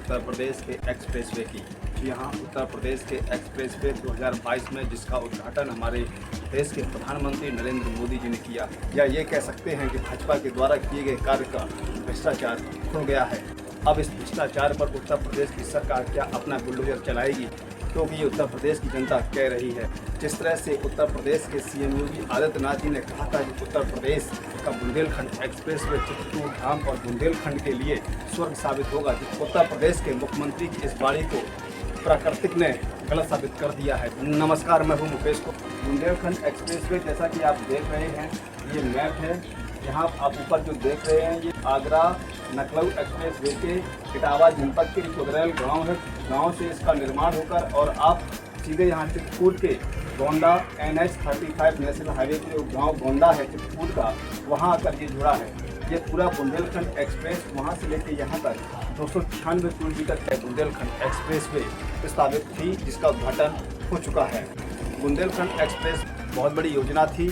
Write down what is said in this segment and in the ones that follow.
उत्तर प्रदेश के एक्सप्रेसवे की। जी हाँ, उत्तर प्रदेश के एक्सप्रेसवे 2022 में जिसका उद्घाटन हमारे देश के प्रधानमंत्री नरेंद्र मोदी जी ने किया, या ये कह सकते हैं कि भाजपा के द्वारा किए गए कार्य का भ्रष्टाचार खुल गया है। अब इस भ्रष्टाचार पर उत्तर प्रदेश की सरकार क्या अपना बुलडोजर चलाएगी, क्योंकि ये उत्तर प्रदेश की जनता कह रही है। जिस तरह से उत्तर प्रदेश के सीएम योगी आदित्यनाथ जी ने कहा था कि उत्तर प्रदेश का बुंदेलखंड एक्सप्रेसवे चित्रकूट धाम और बुंदेलखंड के लिए स्वर्ग साबित होगा, कि उत्तर प्रदेश के मुख्यमंत्री की इस वाणी को प्राकृतिक ने गलत साबित कर दिया है। नमस्कार, मैं हूं मुकेश को। बुंदेलखंड एक्सप्रेसवे जैसा कि आप देख रहे हैं, ये मैप है। यहाँ आप ऊपर जो देख रहे हैं, ये आगरा लखनऊ एक्सप्रेसवे के इटावा जनपद के कुदरेल गांव है। गांव से इसका निर्माण होकर और आप सीधे यहाँ चित्रकूट के गोंडा NH 35 नेशनल हाईवे के जो गाँव गोंडा है चित्रकूट का, वहाँ आकर ये जुड़ा है। ये पूरा बुंदेलखंड एक्सप्रेस वहाँ से लेकर यहाँ तक 296 किलोमीटर का बुंदेलखंड एक्सप्रेसवे प्रस्तावित थी, जिसका उद्घाटन हो चुका है। बुंदेलखंड एक्सप्रेस बहुत बड़ी योजना थी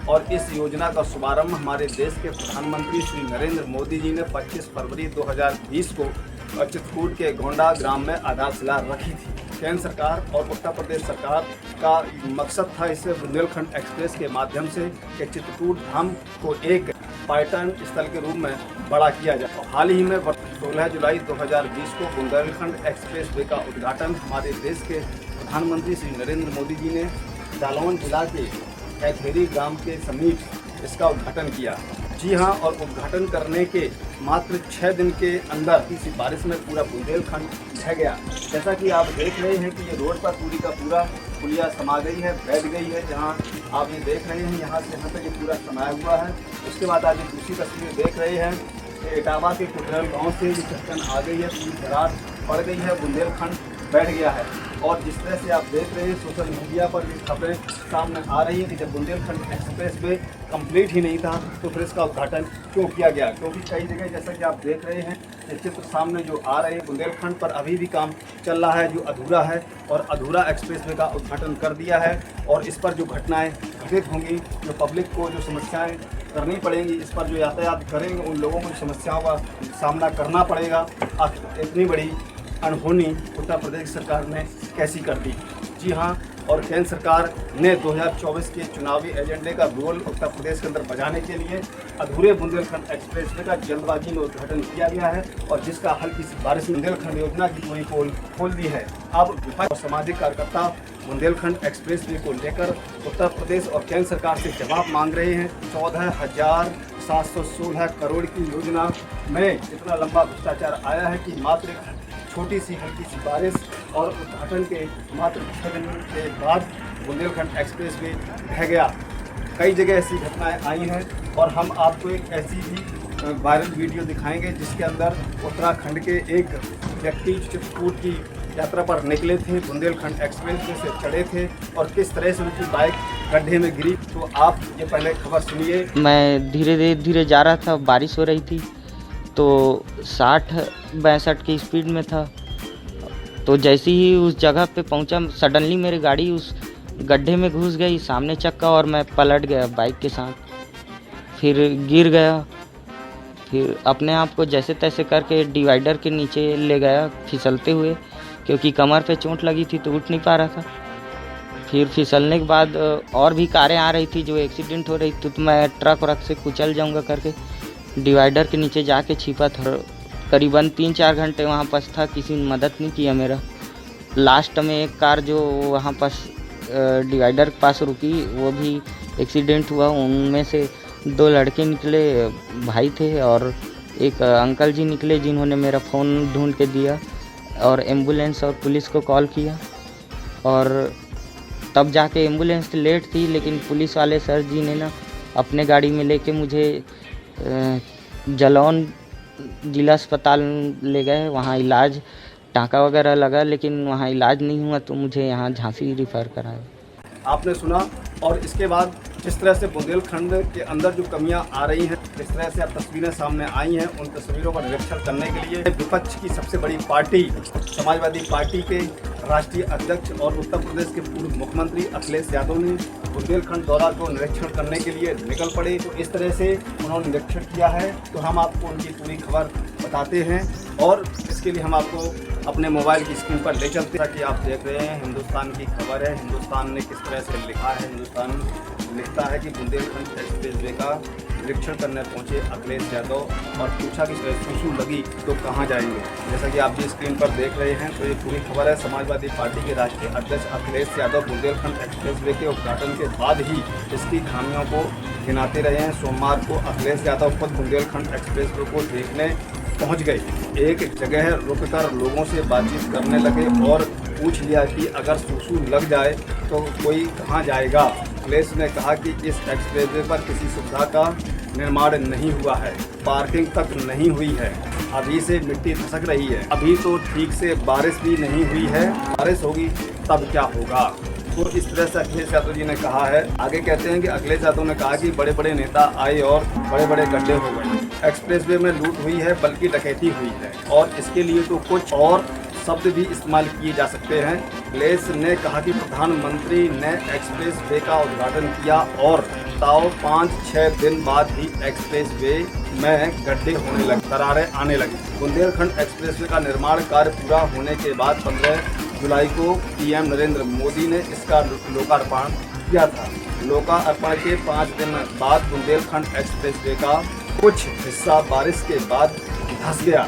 और इस योजना का शुभारंभ हमारे देश के प्रधानमंत्री श्री नरेंद्र मोदी जी ने 25 फरवरी 2020 को चित्रकूट के गोंडा ग्राम में आधारशिला रखी थी। केंद्र सरकार और उत्तर प्रदेश सरकार का मकसद था इस बुंदेलखंड एक्सप्रेस के माध्यम से कि चित्रकूट धाम को एक पर्यटन स्थल के रूप में बड़ा किया जाए। हाल ही में 16 जुलाई 2020 को बुंदेलखंड एक्सप्रेसवे का उद्घाटन हमारे देश के प्रधानमंत्री श्री नरेंद्र मोदी जी ने जालौन जिला के कैथेरी ग्राम के समीप इसका उद्घाटन किया। जी हाँ, और उद्घाटन करने के मात्र 6 दिन के अंदर इसी बारिश में पूरा बुंदेलखंड ढह गया। जैसा कि आप देख रहे हैं कि ये रोड पर पूरी का पूरा पुलिया समा गई है, बैठ गई है। जहाँ आप ये देख रहे हैं, यहाँ से यहाँ तक ये पूरा समाया हुआ है। उसके बाद आप ये दूसरी तस्वीर देख रहे हैं, इटावा के कुटरल गाँव से ये चट्टान आ गई है, पूरी दरार पड़ गई है, बुंदेलखंड बैठ गया है। और जिस तरह से आप देख रहे हैं, सोशल मीडिया पर भी खबरें सामने आ रही हैं कि जब बुंदेलखंड एक्सप्रेसवे कंप्लीट ही नहीं था तो फिर इसका उद्घाटन क्यों किया गया। क्योंकि कई जगह जैसा कि आप देख रहे हैं, ये चित्र सामने जो आ रहे हैं, बुंदेलखंड पर अभी भी काम चल रहा है जो अधूरा है, और अधूरा एक्सप्रेसवे का उद्घाटन कर दिया है। और इस पर जो घटनाएँ घटित होंगी, जो पब्लिक को जो समस्याएँ करनी पड़ेंगी, इस पर जो यातायात करेंगे उन लोगों को समस्याओं का सामना करना पड़ेगा। इतनी बड़ी अनहोनी उत्तर प्रदेश सरकार ने कैसी कर दी। जी हाँ, और केंद्र सरकार ने 2024 के चुनावी एजेंडे का रोल उत्तर प्रदेश के अंदर बजाने के लिए अधूरे बुंदेलखंड एक्सप्रेसवे का जल्दबाजी में उद्घाटन किया गया है, और जिसका हल किसी बारिश बुंदेलखंड योजना की पूरी पोल खोल दी है। अब विपक्ष और सामाजिक कार्यकर्ता बुंदेलखंड एक्सप्रेसवे को लेकर उत्तर प्रदेश और केंद्र सरकार से जवाब मांग रहे हैं। 14,716 करोड़ की योजना में इतना लंबा भ्रष्टाचार आया है कि मात्र छोटी सी हल्की सी बारिश और उद्घाटन के मात्र 6 दिन के बाद बुंदेलखंड एक्सप्रेसवे ढह गया। कई जगह ऐसी घटनाएं आई हैं, और हम आपको एक ऐसी भी वायरल वीडियो दिखाएंगे जिसके अंदर उत्तराखंड के एक व्यक्ति चित्रकूट की यात्रा पर निकले थे, बुंदेलखंड एक्सप्रेसवे से चढ़े थे, और किस तरह से उनकी बाइक गड्ढे में गिरी। तो आप ये पहले खबर सुनिए। मैं धीरे जा रहा था, बारिश हो रही थी, तो 60-62 की स्पीड में था। तो जैसे ही उस जगह पे पहुंचा, सडनली मेरी गाड़ी उस गड्ढे में घुस गई, सामने चक्का, और मैं पलट गया बाइक के साथ। फिर गिर गया, फिर अपने आप को जैसे तैसे करके डिवाइडर के नीचे ले गया फिसलते हुए, क्योंकि कमर पे चोट लगी थी तो उठ नहीं पा रहा था। फिर फिसलने के बाद और भी कारें आ रही थी जो एक्सीडेंट हो रही थी, तो मैं ट्रक व्रक से कुचल जाऊँगा करके डिवाइडर के नीचे जाके छिपा था। करीबन 3-4 घंटे वहाँ पास था, किसी ने मदद नहीं किया मेरा। लास्ट में एक कार जो वहाँ पास डिवाइडर के पास रुकी, वो भी एक्सीडेंट हुआ। उनमें से 2 लड़के निकले, भाई थे, और एक अंकल जी निकले जिन्होंने मेरा फ़ोन ढूंढ के दिया और एम्बुलेंस और पुलिस को कॉल किया। और तब जाके एम्बुलेंस लेट थी, लेकिन पुलिस वाले सर जी ने ना अपने गाड़ी में लेके मुझे जालौन जिला अस्पताल ले गए। वहाँ इलाज, टाँका वगैरह लगा, लेकिन वहाँ इलाज नहीं हुआ, तो मुझे यहाँ झांसी रिफ़र कराया। आपने सुना। और इसके बाद जिस तरह से बुंदेलखंड के अंदर जो कमियां आ रही हैं, जिस तरह से अब तस्वीरें सामने आई हैं, उन तस्वीरों का निरीक्षण करने के लिए विपक्ष की सबसे बड़ी पार्टी समाजवादी पार्टी के राष्ट्रीय अध्यक्ष और उत्तर प्रदेश के पूर्व मुख्यमंत्री अखिलेश यादव ने बुंदेलखंड दौरा को निरीक्षण करने के लिए निकल पड़े। तो इस तरह से उन्होंने निरीक्षण किया है, तो हम आपको उनकी पूरी खबर बताते हैं और इसके लिए हम आपको अपने मोबाइल की स्क्रीन पर ले चलते हैं कि आप देख रहे हैं हिंदुस्तान की खबर है। हिंदुस्तान ने किस तरह से लिखा है, हिंदुस्तान लिखता है कि बुंदेलखंड एक्सप्रेसवे का निरीक्षण करने पहुंचे अखिलेश यादव और पूछा कि सुसु लगी तो कहां जाएंगे। जैसा कि आप भी स्क्रीन पर देख रहे हैं तो ये पूरी खबर है। समाजवादी पार्टी के राष्ट्रीय अध्यक्ष अखिलेश यादव बुंदेलखंड एक्सप्रेसवे के उद्घाटन के बाद ही इसकी खामियों को गिनाते रहे हैं। सोमवार को अखिलेश यादव खुद बुंदेलखंड एक्सप्रेसवे को देखने पहुंच गए। एक जगह रुककर लोगों से बातचीत करने लगे और पूछ लिया कि अगर सुसु लग जाए तो कोई कहां जाएगा। अखिलेश ने कहा कि इस एक्सप्रेसवे पर किसी सुविधा का निर्माण नहीं हुआ है, पार्किंग तक नहीं हुई है, अभी से मिट्टी धसक रही है, अभी तो ठीक से बारिश भी नहीं हुई है, बारिश होगी तब क्या होगा। तो इस तरह से अखिलेश यादव जी ने कहा है। आगे कहते हैं कि अखिलेश यादव ने कहा कि बड़े बड़े नेता आए और बड़े बड़े गड्ढे हो गए। एक्सप्रेसवे में लूट हुई है बल्कि डकैती हुई है और इसके लिए तो कुछ और शब्द भी इस्तेमाल किए जा सकते हैं। अखिलेश ने कहा कि प्रधानमंत्री ने एक्सप्रेसवे का उद्घाटन किया और 5-6 दिन बाद ही एक्सप्रेसवे में गड्ढे होने लगे, दरारें आने लगी। बुंदेलखंड एक्सप्रेसवे का निर्माण कार्य पूरा होने के बाद 15 जुलाई को पीएम नरेंद्र मोदी ने इसका लोकार्पण किया था। लोकार्पण के 5 दिन बाद बुंदेलखंड एक्सप्रेसवे का कुछ हिस्सा बारिश के बाद धंस गया,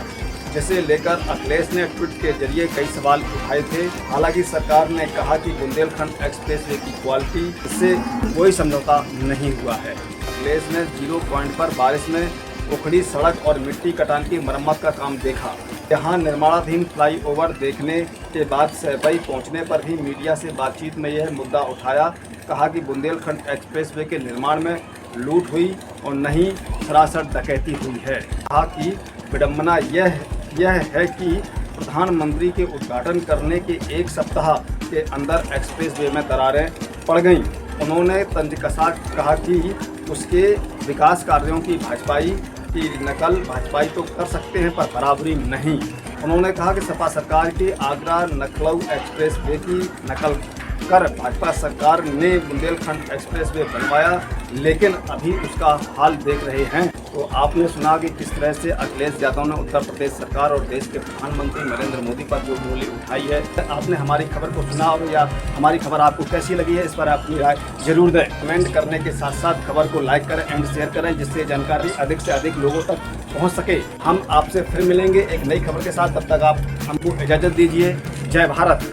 जिसे लेकर अखिलेश ने ट्वीट के जरिए कई सवाल उठाए थे। हालांकि सरकार ने कहा कि बुंदेलखंड एक्सप्रेसवे की क्वालिटी से कोई समझौता नहीं हुआ है। अखिलेश ने 0 पॉइंट पर बारिश में उखड़ी सड़क और मिट्टी कटान की मरम्मत का काम देखा। यहाँ निर्माणाधीन फ्लाईओवर देखने के बाद सहबई पहुँचने पर भी मीडिया से बातचीत में यह मुद्दा उठाया। कहा कि बुंदेलखंड एक्सप्रेसवे के निर्माण में लूट हुई और नहीं सरासर डकैती हुई है। कहा कि विडंबना यह है कि प्रधानमंत्री के उद्घाटन करने के 1 सप्ताह के अंदर एक्सप्रेसवे में दरारें पड़ गईं। उन्होंने तंजकसा कहा कि उसके विकास कार्यों की भाजपाई की नकल भाजपाई तो कर सकते हैं पर बराबरी नहीं। उन्होंने कहा कि सपा सरकार की आगरा लखनऊ एक्सप्रेसवे की नकल कर भाजपा सरकार ने बुंदेलखंड एक्सप्रेसवे बनवाया, लेकिन अभी उसका हाल देख रहे हैं। तो आपने सुना कि किस तरह से अखिलेश यादव ने उत्तर प्रदेश सरकार और देश के प्रधानमंत्री नरेंद्र मोदी पर जो उंगली उठाई है। आपने हमारी खबर को सुना और या हमारी खबर आपको कैसी लगी है, इस पर अपनी राय जरूर दें। कमेंट करने के साथ साथ खबर को लाइक करें एंड शेयर करें, जिससे जानकारी अधिक से अधिक लोगों तक पहुँच सके। हम आपसे फिर मिलेंगे एक नई खबर के साथ, तब तक आप हमको इजाज़त दीजिए। जय भारत।